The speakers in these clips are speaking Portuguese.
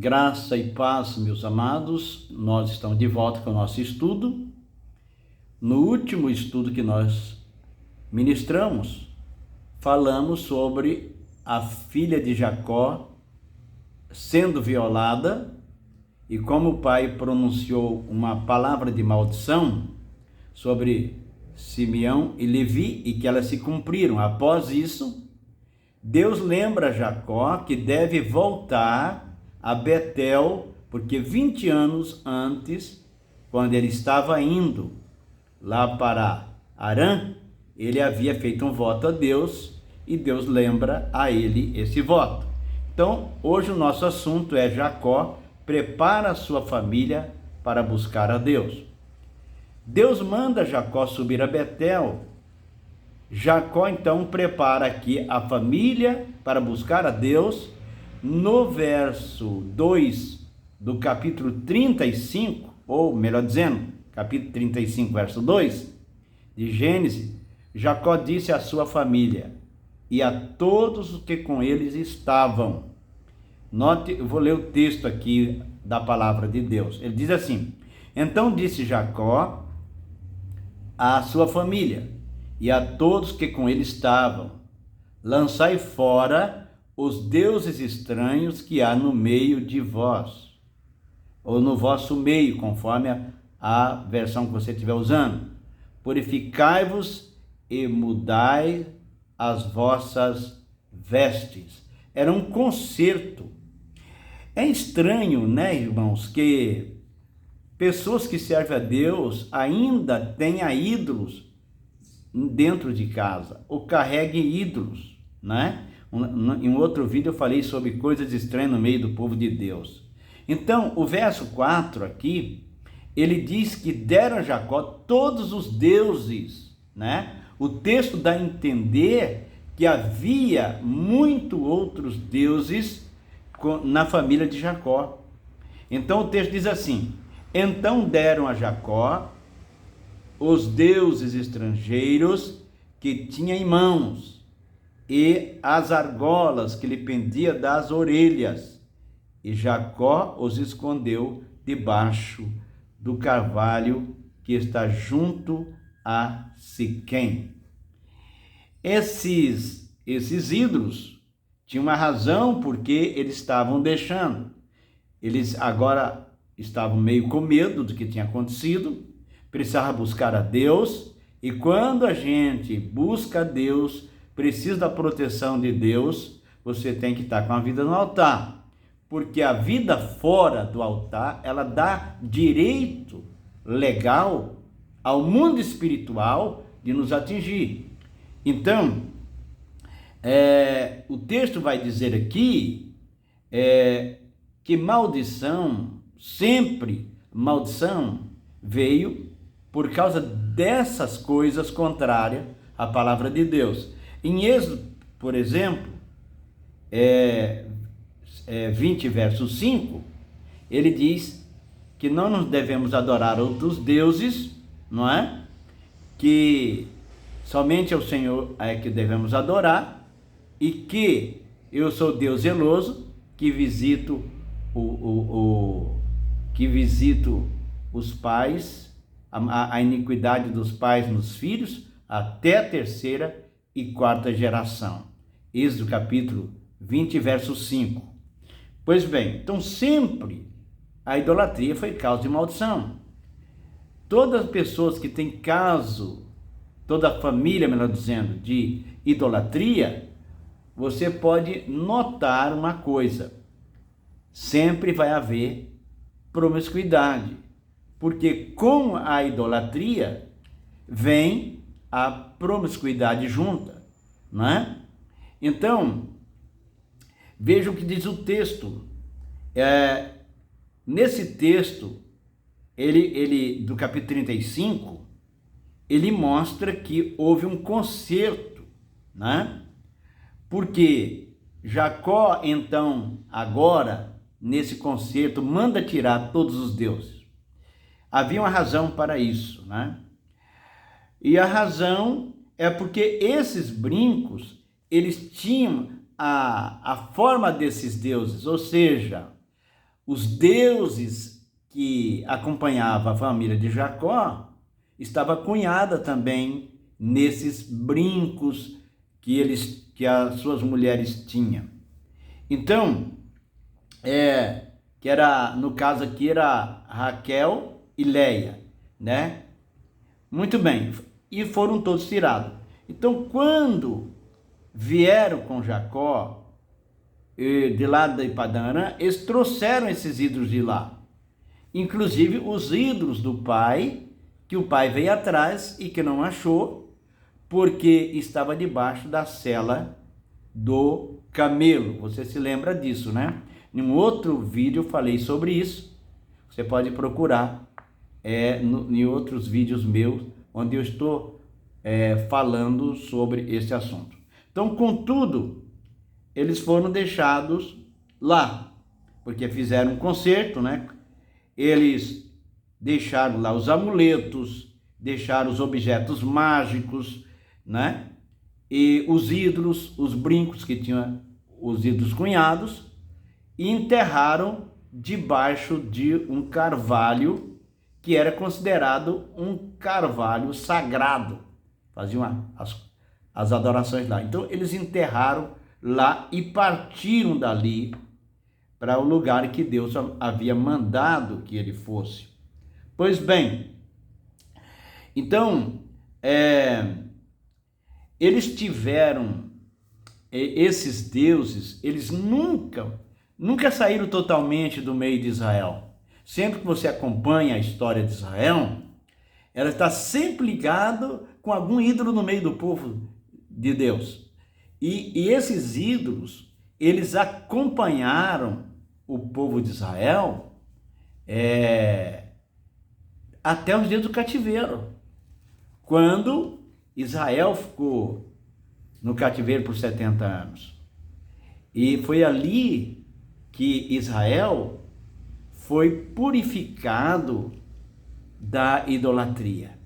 Graça e paz, meus amados. Nós estamos de volta com o nosso estudo. No último estudo que nós ministramos, falamos sobre a filha de Jacó sendo violada e como o pai pronunciou uma palavra de maldição sobre Simeão e Levi e que elas se cumpriram. Após isso, Deus lembra Jacó que deve voltar a Betel, porque 20 anos antes, quando ele estava indo lá para Harã, ele havia feito um voto a Deus e Deus lembra a ele esse voto. Então, hoje o nosso assunto é Jacó prepara a sua família para buscar a Deus. Deus manda Jacó subir a Betel. Jacó então prepara aqui a família para buscar a Deus. No verso 2 do capítulo 35, ou melhor dizendo, capítulo 35, verso 2 de Gênesis, Jacó disse à sua família e a todos os que com eles estavam. Note, eu vou ler o texto aqui da palavra de Deus. Ele diz assim: então disse Jacó à sua família e a todos que com ele estavam: lançai fora os deuses estranhos que há no meio de vós, ou no vosso meio, conforme a versão que você estiver usando. Purificai-vos e mudai as vossas vestes. Era um concerto. É estranho, né, irmãos, que pessoas que servem a Deus ainda tenham ídolos dentro de casa, ou carreguem ídolos, né? Em um outro vídeo eu falei sobre coisas estranhas no meio do povo de Deus. Então, o verso 4 aqui, ele diz que deram a Jacó todos os deuses, né? O texto dá a entender que havia muitos outros deuses na família de Jacó. Então o texto diz assim: então deram a Jacó os deuses estrangeiros que tinha em mãos, e as argolas que lhe pendia das orelhas, e Jacó os escondeu debaixo do carvalho que está junto a Siquém. Esses ídolos tinham uma razão porque eles estavam deixando. Eles agora estavam meio com medo do que tinha acontecido, precisavam buscar a Deus, e quando a gente busca a Deus, precisa da proteção de Deus, você tem que estar com a vida no altar, porque a vida fora do altar, ela dá direito legal ao mundo espiritual de nos atingir. Então, o texto vai dizer aqui que maldição veio por causa dessas coisas contrárias à palavra de Deus. Em Êxodo, por exemplo, 20, verso 5, ele diz que não nos devemos adorar outros deuses, não é? Que somente ao Senhor é que devemos adorar, e que eu sou Deus zeloso, que visito os pais, a iniquidade dos pais nos filhos, até a terceira e quarta geração. Êxodo capítulo 20, verso 5. Pois bem, então sempre a idolatria foi causa de maldição. Todas as pessoas que têm caso, toda a família, melhor dizendo, de idolatria, você pode notar uma coisa: sempre vai haver promiscuidade, porque com a idolatria vem a promiscuidade junta, não é? Então, veja o que diz o texto. Nesse texto, ele do capítulo 35, ele mostra que houve um concerto, né? Porque Jacó, então, agora, nesse concerto, manda tirar todos os deuses. Havia uma razão para isso, né? E a razão é porque esses brincos, eles tinham a forma desses deuses, ou seja, os deuses que acompanhavam a família de Jacó estava cunhada também nesses brincos que as suas mulheres tinham. Então, que era, no caso aqui, era Raquel e Leia, né? Muito bem, e foram todos tirados. Então, quando vieram com Jacó, de lá de Padã Arã, eles trouxeram esses ídolos de lá. Inclusive os ídolos do pai, que o pai veio atrás e que não achou, porque estava debaixo da sela do camelo. Você se lembra disso, né? Em um outro vídeo eu falei sobre isso. Você pode procurar em outros vídeos meus, onde eu estou falando sobre esse assunto. Então, contudo, eles foram deixados lá, porque fizeram um concerto, né? Eles deixaram lá os amuletos, deixaram os objetos mágicos, né? E os ídolos, os brincos que tinham os ídolos cunhados, e enterraram debaixo de um carvalho que era considerado um carvalho sagrado. Faziam as adorações lá. Então eles enterraram lá e partiram dali para o lugar que Deus havia mandado que ele fosse. Pois bem, então, eles tiveram, esses deuses, eles nunca saíram totalmente do meio de Israel. Sempre que você acompanha a história de Israel, ela está sempre ligada com algum ídolo no meio do povo de Deus. E esses ídolos, eles acompanharam o povo de Israel até os dias do cativeiro. Quando Israel ficou no cativeiro por 70 anos. E foi ali que Israel foi purificado da idolatria.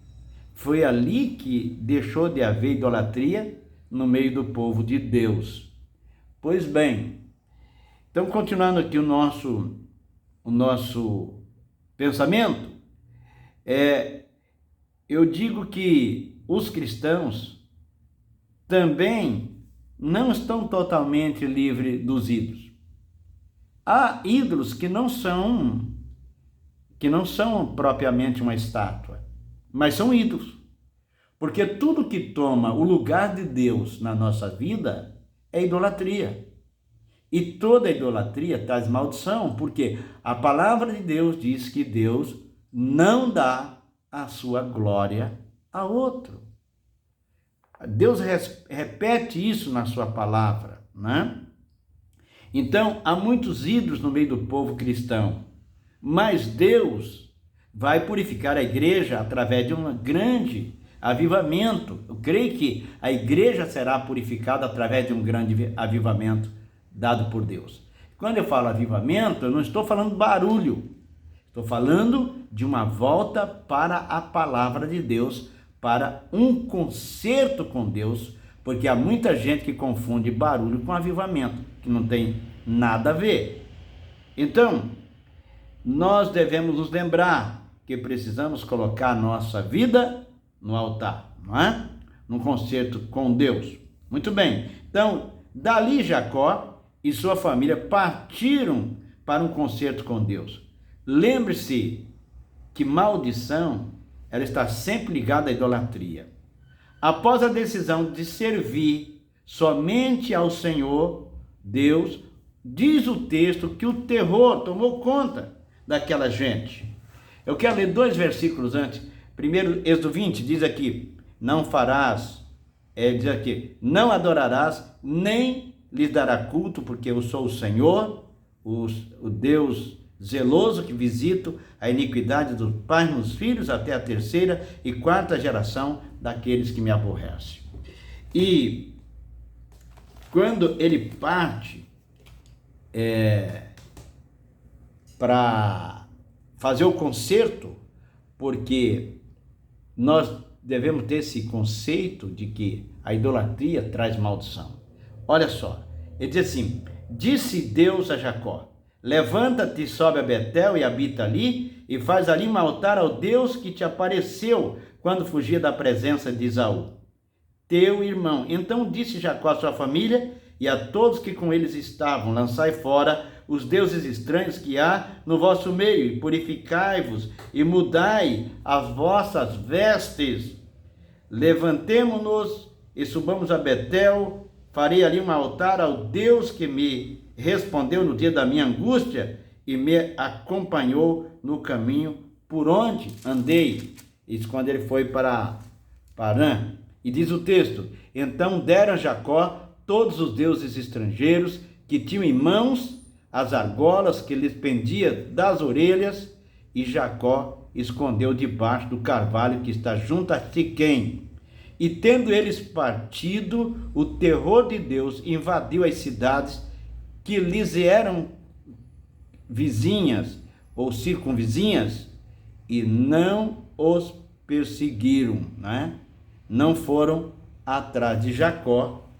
Foi ali que deixou de haver idolatria no meio do povo de Deus. Pois bem, então continuando aqui o nosso pensamento, eu digo que os cristãos também não estão totalmente livres dos ídolos. Há ídolos que não são propriamente uma estátua, mas são ídolos. Porque tudo que toma o lugar de Deus na nossa vida é idolatria. E toda idolatria traz maldição, porque a palavra de Deus diz que Deus não dá a sua glória a outro. Deus repete isso na sua palavra, né? Então, há muitos ídolos no meio do povo cristão, mas Deus vai purificar a igreja através de um grande avivamento. Eu creio que a igreja será purificada através de um grande avivamento dado por Deus. Quando eu falo avivamento, eu não estou falando barulho, estou falando de uma volta para a palavra de Deus, para um concerto com Deus, porque há muita gente que confunde barulho com avivamento, que não tem nada a ver. Então, nós devemos nos lembrar que precisamos colocar nossa vida no altar, não é? Num concerto com Deus. Muito bem, então, dali Jacó e sua família partiram para um concerto com Deus. Lembre-se que maldição, ela está sempre ligada à idolatria. Após a decisão de servir somente ao Senhor, Deus, diz o texto que o terror tomou conta daquela gente. Eu quero ler 2 versículos antes. Primeiro, Êxodo 20, diz aqui, diz aqui, não adorarás, nem lhes dará culto, porque eu sou o Senhor, o Deus zeloso que visito a iniquidade dos pais nos filhos até a 3ª e 4ª geração daqueles que me aborrecem. E quando ele parte para fazer o concerto, porque nós devemos ter esse conceito de que a idolatria traz maldição. Olha só, ele diz assim, disse Deus a Jacó, Levanta-te, sobe a Betel e habita ali, e faz ali um altar ao Deus que te apareceu quando fugia da presença de Esaú, teu irmão. Então disse Jacó à sua família e a todos que com eles estavam: lançai fora os deuses estranhos que há no vosso meio, e purificai-vos, e mudai as vossas vestes. Levantemo-nos e subamos a Betel, farei ali um altar ao Deus que me respondeu no dia da minha angústia e me acompanhou no caminho por onde andei. Isso quando ele foi para Parã. E diz o texto: então deram a Jacó todos os deuses estrangeiros que tinham em mãos, as argolas que lhes pendia das orelhas, e Jacó escondeu debaixo do carvalho que está junto a Siquém. E tendo eles partido, o terror de Deus invadiu as cidades que lhes eram vizinhas ou circunvizinhas, e não os perseguiram, né? Não foram atrás de Jacó,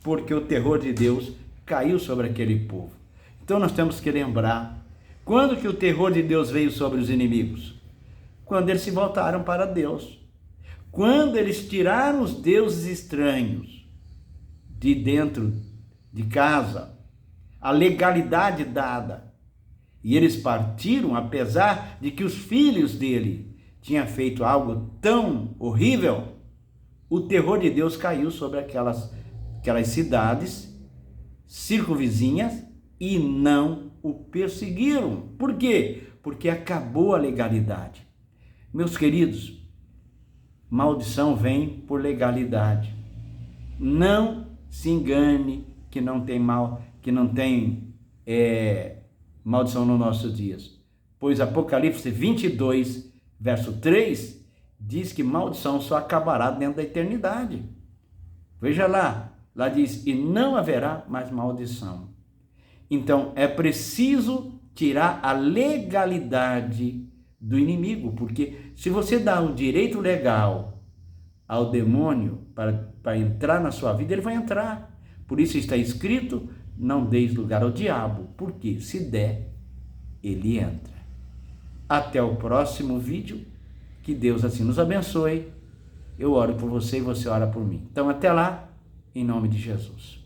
porque o terror de Deus caiu sobre aquele povo. Então nós temos que lembrar, quando que o terror de Deus veio sobre os inimigos? Quando eles se voltaram para Deus. Quando eles tiraram os deuses estranhos de dentro de casa, a legalidade dada, e eles partiram, apesar de que os filhos dele tinham feito algo tão horrível, o terror de Deus caiu sobre aquelas cidades circunvizinhas e não o perseguiram. Por quê? Porque acabou a legalidade. Meus queridos, maldição vem por legalidade. Não se engane que não tem maldição nos nossos dias. Pois Apocalipse 22, verso 3, diz que maldição só acabará dentro da eternidade. Veja lá diz: e não haverá mais maldição. Então é preciso tirar a legalidade do inimigo, porque se você dá um direito legal ao demônio para entrar na sua vida, ele vai entrar. Por isso está escrito: não deis lugar ao diabo, porque se der, ele entra. Até o próximo vídeo, que Deus assim nos abençoe. Eu oro por você e você ora por mim. Então até lá, em nome de Jesus.